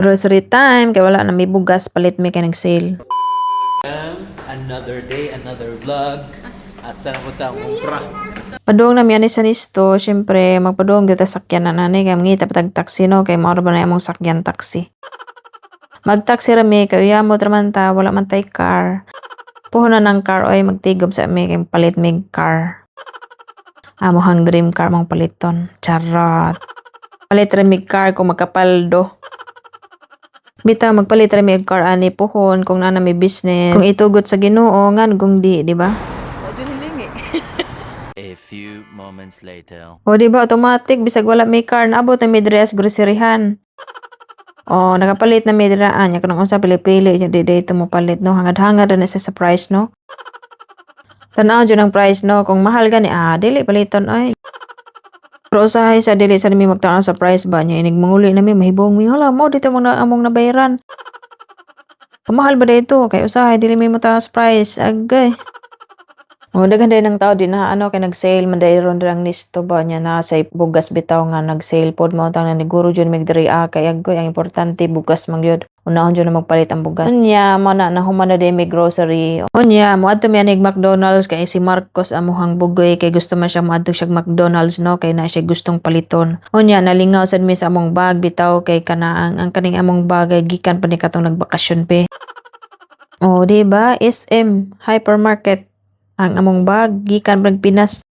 Grocery time, kay wala na may bugas, palit may kay nag-sale. Another day, another vlog. Asa na mo ta umpra? Padung na miyan sa nisto, syempre, magpadung kita sakyan na nanay, kay mangita patag taxi no, kay maura ba na among sakyan taxi. Mag-taxi rami, kay uyamo traman ta, wala man tay car. Puhunan ng car, oy, magtigob sa mi, kay palit mig car. Amohang dream car mong paliton. Charot. Palit rami car kung magkapaldo. Bitaw magpalit ra mi og car ani pohon kung naa may business. Kung itugot sa Ginoo ngan kung di ba? A few moments later. O di ba automatic bisag wala may car naabot na mi diri sa groceryhan. O nakapalit na mi dira anya kanang unsa pili-pili di dito mo palit no hangad-hangad na sa price no. Tanaw jud ang price no kung mahal gani dili paliton ay. Pero usahay sa dili sa mi magtanaw sa price ba nya inig manguli na mi mahibong mi hala mo dito mo na among nabayaran. Kamahal ba dito kay usahay dili mi magtanaw sa price agay. O daghan din ng tao din na kay nag-sale man dai ron dirang listo ba nya na sa bugas bitaw nga nag-sale pod mo tang ni guro jud mig diri kay agoy ang importante bugas man gyud. Unahon jud na magpalit ang bugas. Unya mo na nahuman na din may grocery. Unya mo adto mi anig McDonald's kay si Marcos amuhang bugoy kay gusto man siya moadto siya McDonald's no kay na siya gustong paliton. Unya nalingaw sad mi sa among bag bitaw kay kana ang kaning among bagay gikan pa ni katong nagbakasyon pe. O di ba SM hypermarket ang among bag gikan brag Pinas.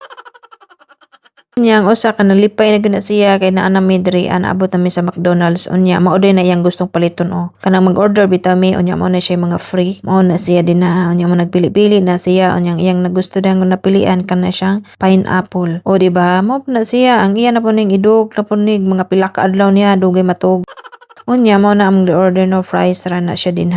Unya usa ka nalipay na gina siya kay naa na mi diri abot na mi sa McDonald's unya mao na iyang gustong paliton kanang mag-order bitaw mi unya mao na siya mga free mao na siya din na unya mo nagpili-pili na siya unya iyang nagusto dang napilian kana siyang pineapple o di ba mao na siya ang iya na po ning idog na po ning mga pila ka adlaw niya dugay matug. Unya mo na among order no fries ra na siya din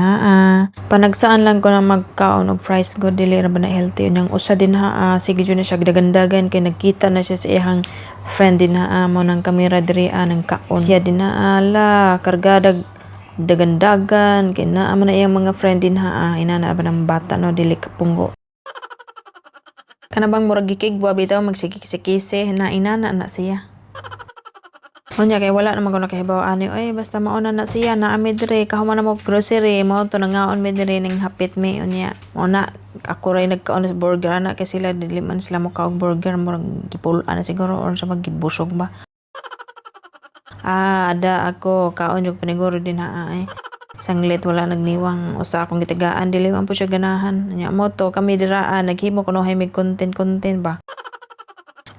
panagsaan lang ko na magkaon og fries go dili ra ba na healthy unyang usa din sige jud na siya dagandagan kay nagkita na siya sa iyang friend din mo nang kamera diri nang kaon siya din ala kargadag dagandagan kay naa man na iyang mga friend din inana ba ng bata no dili kapunggo kana bang murag gikigwa bitaw magsikisi na inana na siya. Unya kay wala naman ko nakahibaw ani oy basta mauna na siya na ami dire kahuman na mo grocery mo to nangaon mi dire ning hapit mi unya mo na ako ray nagkaon sa burger na kay sila dili man sila mo kaog burger mo gipulo-an na siguro or sa magibusog ba. Ada ako kaon jud paniguro din ay. Sanglit wala nagniwang usa akong gitagaan dili man po siya ganahan unya mo to kami dira naghimo kuno hay mig content ba.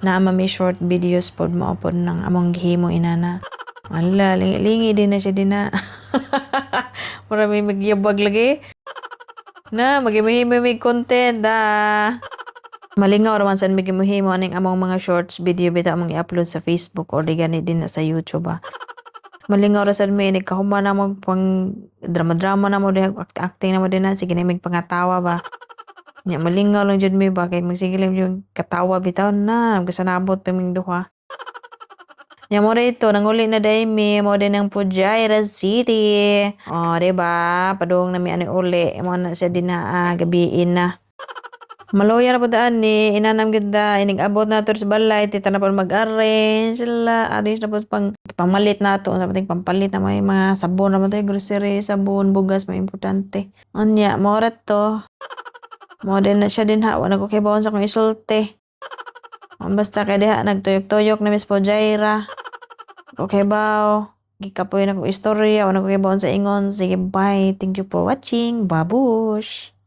Na may short videos pod mo pod ng among gihimo inana. Ala, lingi din na siya din na. Marami magyabag lagi. Na, magimahimo may content Malingaw raman san magimahimo aning among mga shorts video bita among i-upload sa Facebook or di gani din na sa YouTube Malingaw ra sad mi ni kahuman na mo pang drama-drama na mo acting na mo din na sige na mig pangatawa ba. Nya malingaw lang jud mi ba kay magsigilim yung katawa bitaw na nagsanabot pa ming duha. Nya mo rito nanguli na dai mi mo din ang Pujaira City. Diba? Padung na mi ani uli mo na siya din na gabiin na. Maloya na po daan ni inanam ganda inig abot na to sa balay tita na po mag-arrange sila arrange na po pang pamalit na to sa pating pampalit na may mga sabon na mo tayo grocery sabon bugas may importante. Anya mo to. Mo din na siya din wala ko kay bawon sa kong isulti. Basta kay diha nagtuyok-tuyok na Miss Pujaira. Okay baw. Gikapoy na ko istorya wala ko kay bawon sa ingon. Sige bye. Thank you for watching. Babush.